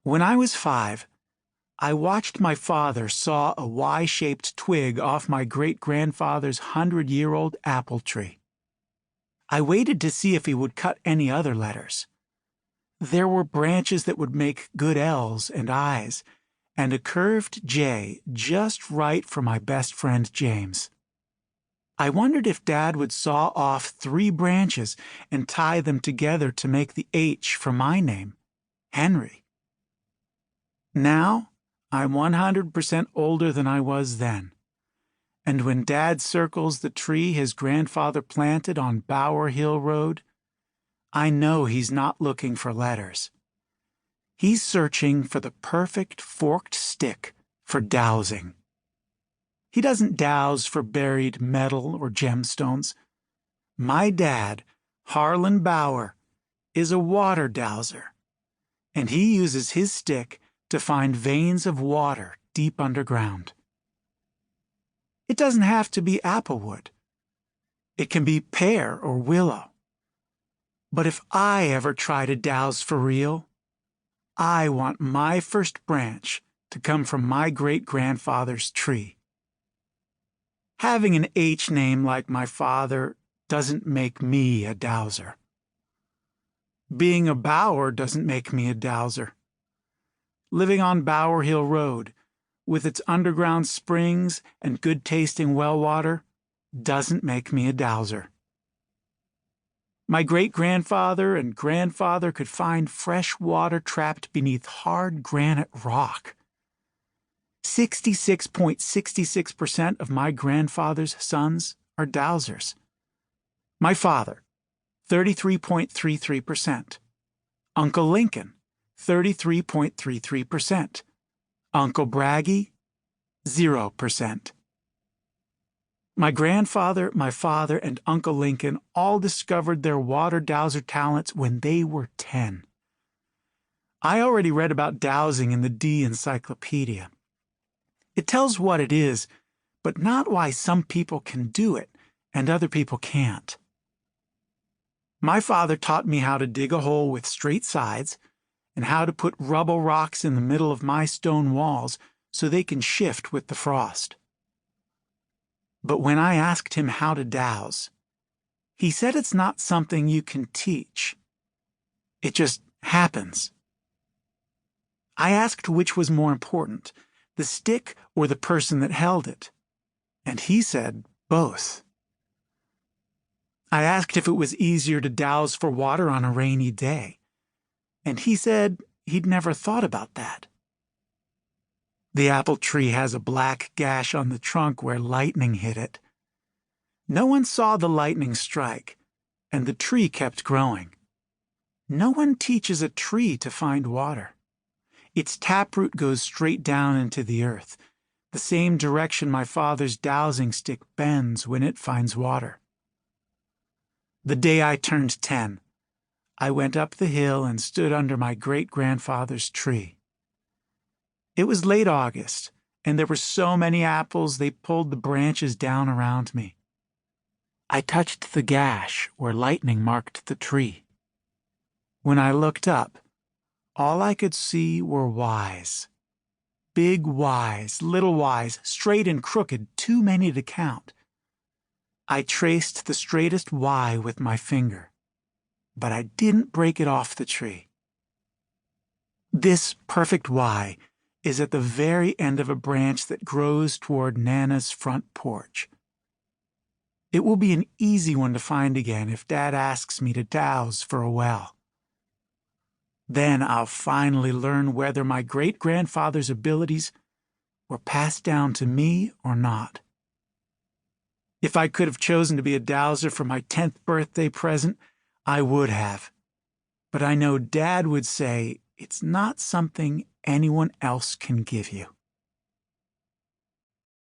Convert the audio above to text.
When I was 5, I watched my father saw a Y-shaped twig off my great-grandfather's 100-year-old apple tree. I waited to see if he would cut any other letters. There were branches that would make good L's and I's, and a curved J just right for my best friend James. I wondered if Dad would saw off 3 branches and tie them together to make the H for my name, Henry. Now, I'm 100% older than I was then, and when Dad circles the tree his grandfather planted on Bower Hill Road, I know he's not looking for letters. He's searching for the perfect forked stick for dowsing. He doesn't dowse for buried metal or gemstones. My dad, Harlan Bower, is a water dowser, and he uses his stick to find veins of water deep underground. It doesn't have to be applewood. It can be pear or willow. But if I ever try to dowse for real, I want my first branch to come from my great-grandfather's tree. Having an H name like my father doesn't make me a dowser. Being a Bower doesn't make me a dowser. Living on Bower Hill Road, with its underground springs and good-tasting well water, doesn't make me a dowser. My great-grandfather and grandfather could find fresh water trapped beneath hard granite rock. 66.66% of my grandfather's sons are dowsers. My father, 33.33%. Uncle Lincoln, 33.33%. Uncle Braggy, 0%. My grandfather, my father, and Uncle Lincoln all discovered their water dowser talents when they were 10. I already read about dowsing in the D encyclopedia. It tells what it is, but not why some people can do it and other people can't. My father taught me how to dig a hole with straight sides and how to put rubble rocks in the middle of my stone walls so they can shift with the frost. But when I asked him how to dowse, he said it's not something you can teach. It just happens. I asked which was more important, the stick or the person that held it, and he said both. I asked if it was easier to dowse for water on a rainy day, and he said he'd never thought about that. The apple tree has a black gash on the trunk where lightning hit it. No one saw the lightning strike, and the tree kept growing. No one teaches a tree to find water. Its taproot goes straight down into the earth, the same direction my father's dowsing stick bends when it finds water. The day I turned 10, I went up the hill and stood under my great-grandfather's tree. It was late August, and there were so many apples they pulled the branches down around me. I touched the gash where lightning marked the tree. When I looked up, all I could see were Ys. Big Ys, little Ys, straight and crooked, too many to count. I traced the straightest Y with my finger, but I didn't break it off the tree. This perfect Y is at the very end of a branch that grows toward Nana's front porch. It will be an easy one to find again if Dad asks me to dowse for a well. Then I'll finally learn whether my great-grandfather's abilities were passed down to me or not. If I could have chosen to be a dowser for my 10th birthday present, I would have. But I know Dad would say it's not something anyone else can give you.